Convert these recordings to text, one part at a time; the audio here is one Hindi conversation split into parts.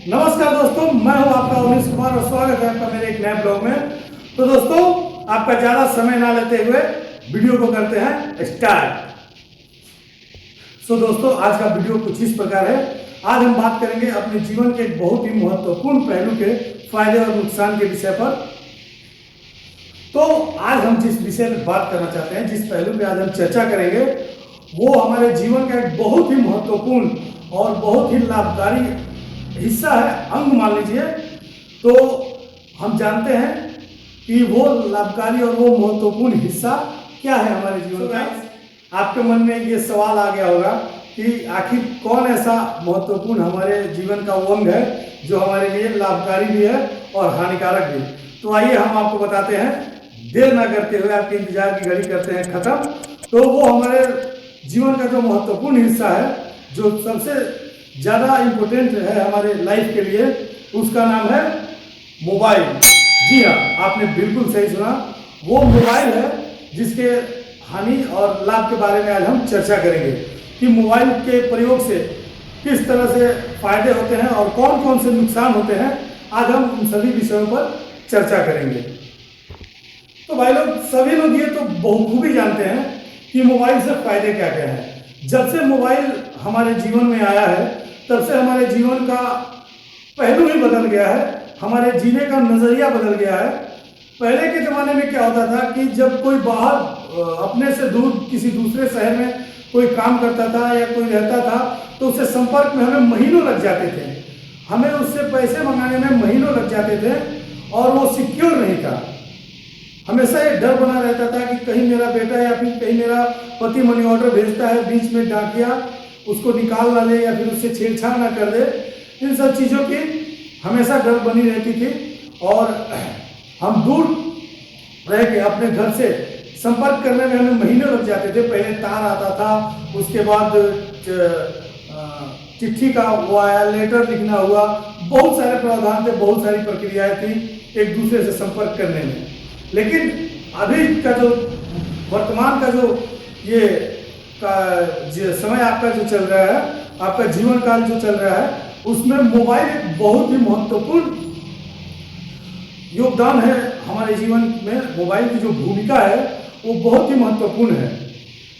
नमस्कार दोस्तों, मैं हूं आपका उमेश कुमार और स्वागत है आपका मेरे एक नए ब्लॉग में। तो दोस्तों, आपका ज़्यादा समय ना लेते हुए वीडियो को करते हैं स्टार्ट। दोस्तों, आज का वीडियो कुछ इस प्रकार है। आज हम बात करेंगे अपने जीवन के एक बहुत ही महत्वपूर्ण पहलू के फायदे और नुकसान के विषय पर। तो आज हम जिस विषय पर बात करना चाहते हैं, जिस पहलू पे आज हम चर्चा करेंगे, वो हमारे जीवन का एक बहुत ही महत्वपूर्ण और बहुत ही लाभकारी हिस्सा है, अंग मान लीजिए। तो हम जानते हैं कि वो लाभकारी और वो महत्वपूर्ण हिस्सा क्या है हमारे जीवन का। आपके मन में ये सवाल आ गया होगा कि आखिर कौन ऐसा महत्वपूर्ण हमारे जीवन का वो अंग है जो हमारे लिए लाभकारी भी है और हानिकारक भी। तो आइए हम आपको बताते हैं, देर ना करते हुए, आपके इंतजार की घड़ी करते हैं खत्म। तो वो हमारे जीवन का जो महत्वपूर्ण हिस्सा है, जो सबसे ज़्यादा इम्पोर्टेंट है हमारे लाइफ के लिए, उसका नाम है मोबाइल। जी हाँ, आपने बिल्कुल सही सुना, वो मोबाइल है जिसके हानि और लाभ के बारे में आज हम चर्चा करेंगे कि मोबाइल के प्रयोग से किस तरह से फायदे होते हैं और कौन कौन से नुकसान होते हैं। आज हम उन सभी विषयों पर चर्चा करेंगे। तो भाई लोग, सभी लोग ये तो बखूबी जानते हैं कि मोबाइल से फायदे क्या क्या हैं। जब से मोबाइल हमारे जीवन में आया है, तब से हमारे जीवन का पहलू ही बदल गया है, हमारे जीने का नज़रिया बदल गया है। पहले के ज़माने में क्या होता था कि जब कोई बाहर अपने से दूर किसी दूसरे शहर में कोई काम करता था या कोई रहता था, तो उससे संपर्क में हमें महीनों लग जाते थे, हमें उससे पैसे मंगाने में महीनों लग जाते थे और वो सिक्योर नहीं था। हमेशा एक डर बना रहता था कि कहीं मेरा बेटा या फिर कहीं मेरा पति मनी ऑर्डर भेजता है, बीच में डाकिया उसको निकाल ना ले या फिर उससे छेड़छाड़ ना कर दे। इन सब चीज़ों की हमेशा डर बनी रहती थी और हम दूर रह के अपने घर से संपर्क करने में हमें महीने लग जाते थे। पहले तार आता था, उसके बाद चिट्ठी का वो आया, लेटर लिखना हुआ, बहुत सारे प्रावधान थे, बहुत सारी प्रक्रियाएं थी एक दूसरे से संपर्क करने में। लेकिन अभी का जो वर्तमान का जो ये समय आपका जो चल रहा है, आपका जीवन काल जो चल रहा है, उसमें मोबाइल एक बहुत ही महत्वपूर्ण योगदान है हमारे जीवन में। मोबाइल की जो भूमिका है वो बहुत ही महत्वपूर्ण है।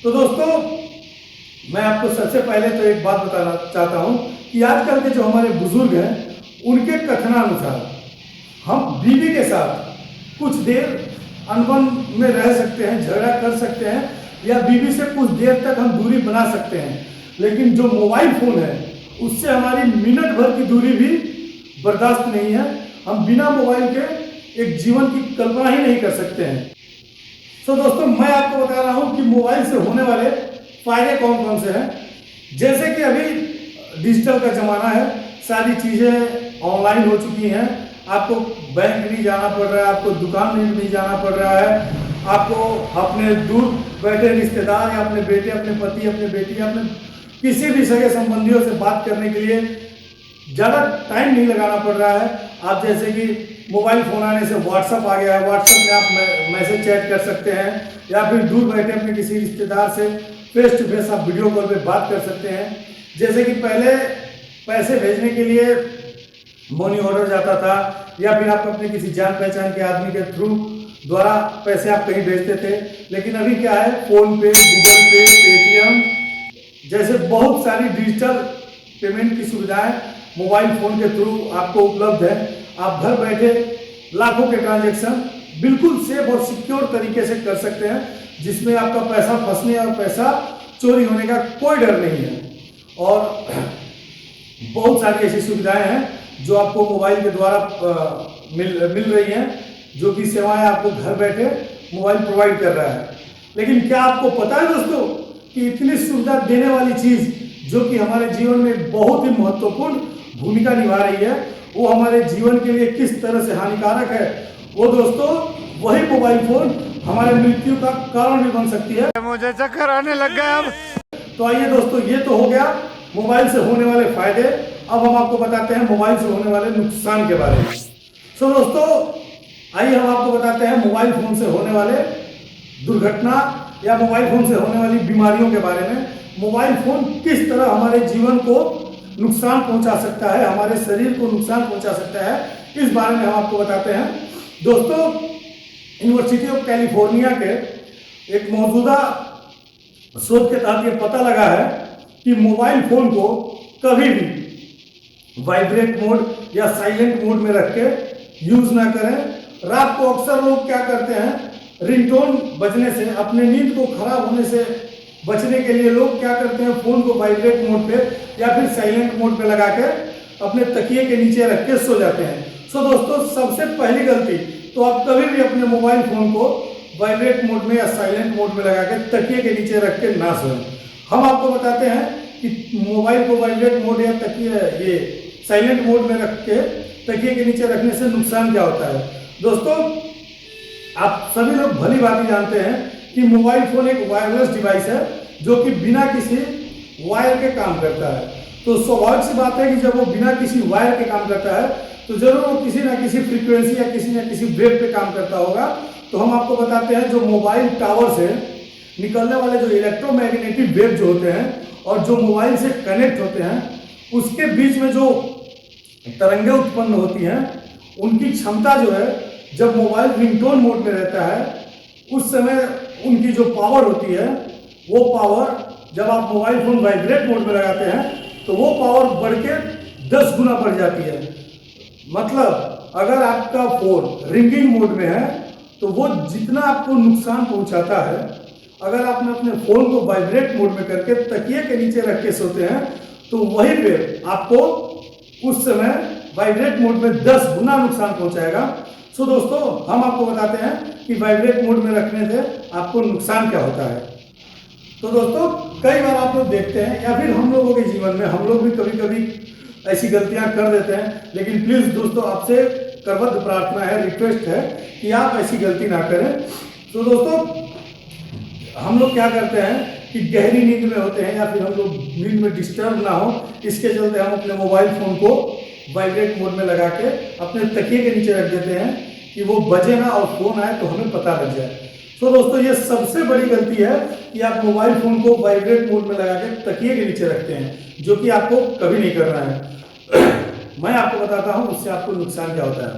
तो दोस्तों, मैं आपको सबसे पहले तो एक बात बताना चाहता हूं कि आजकल के जो हमारे बुजुर्ग हैं, उनके कथनानुसार हम बीवी के साथ कुछ देर अनबन में रह सकते हैं, झगड़ा कर सकते हैं या बीवी से कुछ देर तक हम दूरी बना सकते हैं, लेकिन जो मोबाइल फोन है उससे हमारी मिनट भर की दूरी भी बर्दाश्त नहीं है। हम बिना मोबाइल के एक जीवन की कल्पना ही नहीं कर सकते हैं। तो दोस्तों, मैं आपको बता रहा हूं कि मोबाइल से होने वाले फायदे कौन कौन से हैं। जैसे कि अभी डिजिटल का ज़माना है, सारी चीज़ें ऑनलाइन हो चुकी हैं। आपको बैंक नहीं जाना पड़ रहा है, आपको दुकान में नहीं जाना पड़ रहा है, आपको अपने दूर बैठे रिश्तेदार या अपने बेटे, अपने पति, अपने बेटी, अपने किसी भी सगे संबंधियों से बात करने के लिए ज़्यादा टाइम नहीं लगाना पड़ रहा है। आप जैसे कि मोबाइल फ़ोन आने से व्हाट्सअप आ गया है, व्हाट्सअप में आप मैसेज चैट कर सकते हैं या फिर दूर बैठे अपने किसी रिश्तेदार से फेस टू फेस आप वीडियो कॉल पे बात कर सकते हैं। जैसे कि पहले पैसे भेजने के लिए मनी ऑर्डर जाता था या फिर आप अपने किसी जान पहचान के आदमी के थ्रू द्वारा पैसे आप कहीं भेजते थे, लेकिन अभी क्या है, फोन पे, गूगल पे, पेटीएम जैसे बहुत सारी डिजिटल पेमेंट की सुविधाएं मोबाइल फोन के थ्रू आपको उपलब्ध है। आप घर बैठे लाखों के ट्रांजैक्शन बिल्कुल सेफ और सिक्योर तरीके से कर सकते हैं, जिसमें आपका पैसा फंसने और पैसा चोरी होने का कोई डर नहीं है। और बहुत सारी ऐसी सुविधाएं हैं जो आपको मोबाइल के द्वारा मिल रही हैं, जो कि सेवाएं आपको घर बैठे मोबाइल प्रोवाइड कर रहा है। लेकिन क्या आपको पता है दोस्तों कि इतनी सुविधा देने वाली चीज़ जो कि हमारे जीवन में बहुत ही महत्वपूर्ण भूमिका निभा रही है, वो हमारे जीवन के लिए किस तरह से हानिकारक है? वो दोस्तों, वही मोबाइल फोन हमारे मृत्यु का कारण भी बन सकती है। मुझे चक्कर आने लग गया अब। तो आइए दोस्तों, ये तो हो गया मोबाइल से होने वाले फायदे। अब हम आपको बताते हैं मोबाइल से होने वाले नुकसान के बारे में। दोस्तों, आइए हम आपको बताते हैं मोबाइल फोन से होने वाले दुर्घटना या मोबाइल फोन से होने वाली बीमारियों के बारे में। मोबाइल फोन किस तरह हमारे जीवन को नुकसान पहुंचा सकता है, हमारे शरीर को नुकसान पहुंचा सकता है, इस बारे में हम आपको बताते हैं। दोस्तों, यूनिवर्सिटी ऑफ कैलिफोर्निया के एक मौजूदा शोध के तहत ये पता लगा है कि मोबाइल फोन को कभी भी वाइब्रेट मोड या साइलेंट मोड में रख के यूज ना करें। रात को अक्सर लोग क्या करते हैं, रिंगटोन बजने से, अपने नींद को खराब होने से बचने के लिए लोग क्या करते हैं, फोन को वाइब्रेट मोड पे या फिर साइलेंट मोड पे लगा के अपने तकिए के नीचे रख के सो जाते हैं। सो दोस्तों, सबसे पहली गलती तो आप कभी भी अपने मोबाइल फोन को वाइब्रेट मोड में या साइलेंट मोड में लगा के तकिए के नीचे रख के ना सोएं। हम आपको बताते हैं कि मोबाइल को वाइब्रेट मोड या तकिए ये साइलेंट मोड में रख के तकिए के नीचे रखने से नुकसान क्या होता है। दोस्तों, आप सभी लोग भली भांति जानते हैं कि मोबाइल फोन एक वायरलेस डिवाइस है जो कि बिना किसी वायर के काम करता है। तो स्वाभाविक सी बात है कि जब वो बिना किसी वायर के काम करता है तो जरूर वो किसी ना किसी फ्रीक्वेंसी या किसी ना किसी वेव पे काम करता होगा। तो हम आपको बताते हैं, जो मोबाइल टावर से निकलने वाले जो इलेक्ट्रोमैग्नेटिक वेव जो होते हैं और जो मोबाइल से कनेक्ट होते हैं, उसके बीच में जो तरंगें उत्पन्न होती हैं, उनकी क्षमता जो है, जब मोबाइल रिंगटोन मोड में रहता है उस समय उनकी जो पावर होती है, वो पावर जब आप मोबाइल फोन वाइब्रेट मोड में लगाते हैं तो वो पावर बढ़ के 10 गुना बढ़ जाती है। मतलब अगर आपका फोन रिंगिंग मोड में है तो वो जितना आपको नुकसान पहुंचाता है, अगर आपने अपने फोन को वाइब्रेट मोड में करके तकिए के नीचे रख के सोते हैं तो वही पे आपको उस समय वाइब्रेट मोड में 10 गुना नुकसान पहुंचाएगा। सो दोस्तों, हम आपको बताते हैं कि वाइब्रेट मोड में रखने से आपको नुकसान क्या होता है। तो दोस्तों, कई बार आप लोग देखते हैं या फिर हम लोगों के जीवन में हम लोग भी कभी कभी ऐसी गलतियां कर देते हैं, लेकिन प्लीज दोस्तों, आपसे करबद्ध प्रार्थना है, रिक्वेस्ट है कि आप ऐसी गलती ना करें। तो दोस्तों, हम लोग क्या करते हैं कि गहरी नींद में होते हैं या फिर हम लोग नींद में डिस्टर्ब ना हो, इसके चलते हम अपने मोबाइल फोन को वाइब्रेट मोड में लगा के अपने तकिए के नीचे रख देते हैं कि वो बजे ना और फोन आए तो हमें पता लग जाए। तो दोस्तों, ये सबसे बड़ी गलती है कि आप मोबाइल फोन को वाइब्रेट मोड में लगा के तकिए के नीचे रखते हैं, जो कि आपको कभी नहीं करना है। मैं आपको बताता हूं उससे आपको नुकसान क्या होता है।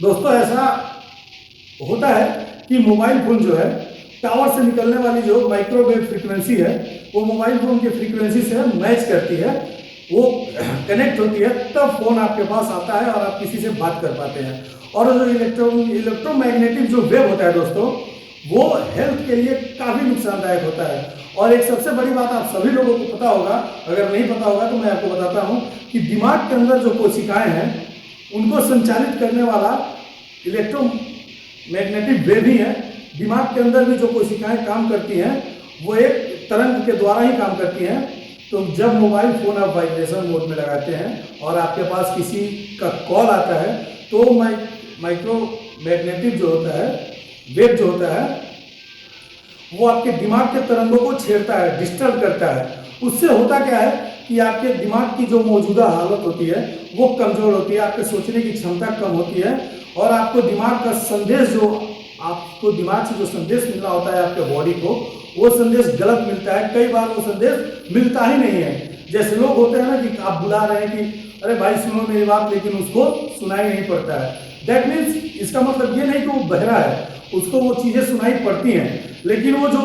दोस्तों, ऐसा होता है कि मोबाइल फोन जो है, टावर से निकलने वाली जो माइक्रोवेव फ्रीक्वेंसी है, वो मोबाइल फोन की फ्रीक्वेंसी से मैच करती है, वो कनेक्ट होती है, तब फोन आपके पास आता है और आप किसी से बात कर पाते हैं। और जो इलेक्ट्रोमैग्नेटिक जो वेव होता है दोस्तों, वो हेल्थ के लिए काफ़ी नुकसानदायक होता है। और एक सबसे बड़ी बात आप सभी लोगों को पता होगा, अगर नहीं पता होगा तो मैं आपको बताता हूँ कि दिमाग के अंदर जो कोशिकाएं हैं, उनको संचालित करने वाला इलेक्ट्रोमैग्नेटिक वेव ही है। दिमाग के अंदर भी जो कोशिकाएं काम करती हैं, वो एक तरंग के द्वारा ही काम करती हैं। तो जब मोबाइल फोन आप वाइब्रेशन मोड में लगाते हैं और आपके पास किसी का कॉल आता है, तो माइक्रोमैग्नेटिक जो होता है, वेव जो होता है, वो आपके दिमाग के तरंगों को छेड़ता है, डिस्टर्ब करता है। उससे होता क्या है कि आपके दिमाग की जो मौजूदा हालत होती है वो कमजोर होती है, आपके सोचने की क्षमता कम होती है और आपको दिमाग का संदेश, जो आपको दिमाग से जो संदेश मिलना होता है आपके बॉडी को, वो संदेश गलत मिलता है। कई बार वो संदेश मिलता ही नहीं है। जैसे लोग होते हैं ना कि आप बुला रहे हैं कि अरे भाई सुनो मेरी बात, लेकिन उसको सुनाई नहीं पड़ता है। दैट मीन्स, इसका मतलब ये नहीं कि वो बहरा है, उसको वो चीजें सुनाई पड़ती हैं, लेकिन वो जो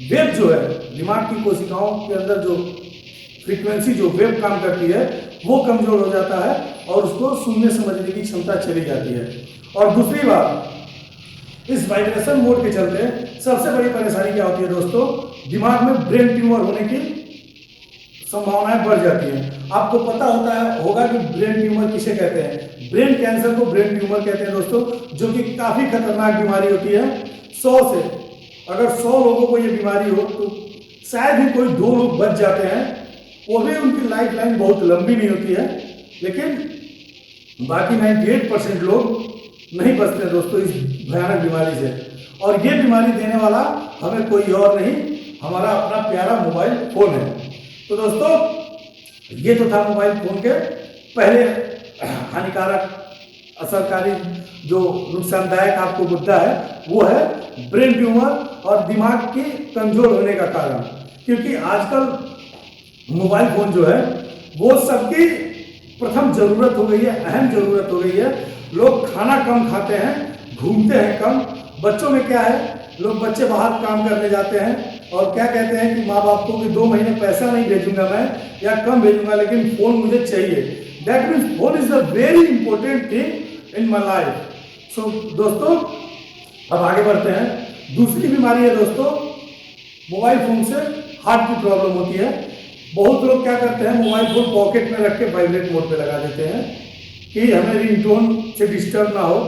वेव जो है, दिमाग की कोशिकाओं के अंदर जो फ्रीक्वेंसी जो वेव काम करती है, वो कमजोर हो जाता है और उसको सुनने समझने की क्षमता चली जाती है। और दूसरी बात, इस वाइब्रेशन मोड के चलते सबसे बड़ी परेशानी क्या होती है दोस्तों, दिमाग में ब्रेन ट्यूमर होने की संभावनाएं बढ़ जाती हैं। आपको पता होगा कि ब्रेन ट्यूमर किसे कहते हैं। ब्रेन कैंसर को ब्रेन ट्यूमर कहते हैं दोस्तों, जो कि काफी खतरनाक बीमारी होती है। 100 से अगर 100 लोगों को ये बीमारी हो तो शायद ही कोई 2 लोग बच जाते हैं, वो भी उनकी लाइफ लाइन बहुत लंबी नहीं होती है, लेकिन बाकी 98% लोग नहीं बचते दोस्तों इस भयानक बीमारी से। और ये बीमारी देने वाला हमें कोई और नहीं, हमारा अपना प्यारा मोबाइल फोन है। तो दोस्तों, ये तो था मोबाइल फोन के पहले हानिकारक असरकारी जो नुकसानदायक आपको मुद्दा है, वो है ब्रेन ट्यूमर और दिमाग की कमजोर होने का कारण। क्योंकि आजकल मोबाइल फोन जो है वो सबकी प्रथम जरूरत हो गई है, अहम जरूरत हो गई है। लोग खाना कम खाते हैं, घूमते हैं कम। बच्चों में क्या है, लोग बच्चे बाहर काम करने जाते हैं और क्या कहते हैं कि माँ बाप को कि 2 महीने पैसा नहीं भेजूंगा मैं या कम भेजूंगा, लेकिन फोन मुझे चाहिए। That means phone is the very important thing in my life. So दोस्तों, अब आगे बढ़ते हैं। दूसरी बीमारी है दोस्तों, मोबाइल फोन से हार्ट की प्रॉब्लम होती है। बहुत लोग क्या करते हैं, मोबाइल फोन पॉकेट में रख के वाइब्रेट मोड पे लगा देते हैं कि हमें रिंगटोन से डिस्टर्ब ना हो,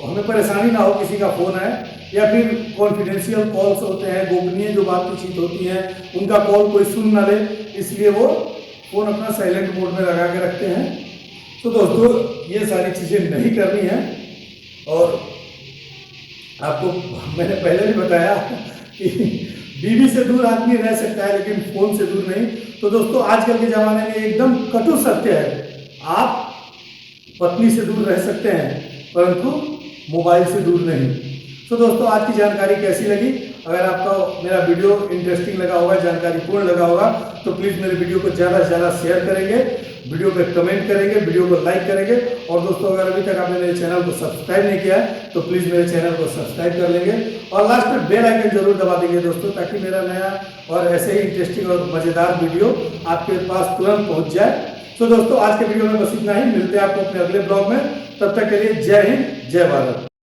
हमें परेशानी ना हो, किसी का फोन है या फिर कॉन्फिडेंशियल कॉल्स होते हैं, गोपनीय जो बातचीत होती है उनका कॉल कोई सुन ना ले, इसलिए वो फोन अपना साइलेंट मोड में लगा के रखते हैं। तो दोस्तों, ये सारी चीज़ें नहीं करनी है। और आपको मैंने पहले भी बताया कि बीवी से दूर आदमी रह सकता है लेकिन फोन से दूर नहीं। तो दोस्तों, आजकल के ज़माने में एकदम कटु सत्य है, आप पत्नी से दूर रह सकते हैं परंतु मोबाइल से दूर नहीं। तो दोस्तों, आज की जानकारी कैसी लगी? अगर आपको मेरा वीडियो इंटरेस्टिंग लगा होगा, जानकारीपूर्ण लगा होगा, तो प्लीज़ मेरे वीडियो को ज़्यादा से ज़्यादा शेयर करेंगे, वीडियो पे कमेंट करेंगे, वीडियो को लाइक करेंगे। और दोस्तों, अगर अभी तक आपने मेरे चैनल को सब्सक्राइब नहीं किया है तो प्लीज़ मेरे चैनल को सब्सक्राइब कर लेंगे और लास्ट में बेल आइकन जरूर दबा देंगे दोस्तों, ताकि मेरा नया और ऐसे ही इंटरेस्टिंग और मज़ेदार वीडियो आपके पास तुरंत पहुँच जाए। तो दोस्तों, आज के वीडियो में बस इतना ही। मिलते हैं आपको अपने अगले ब्लॉग में। तब तक के लिए जय हिंद, जय भारत।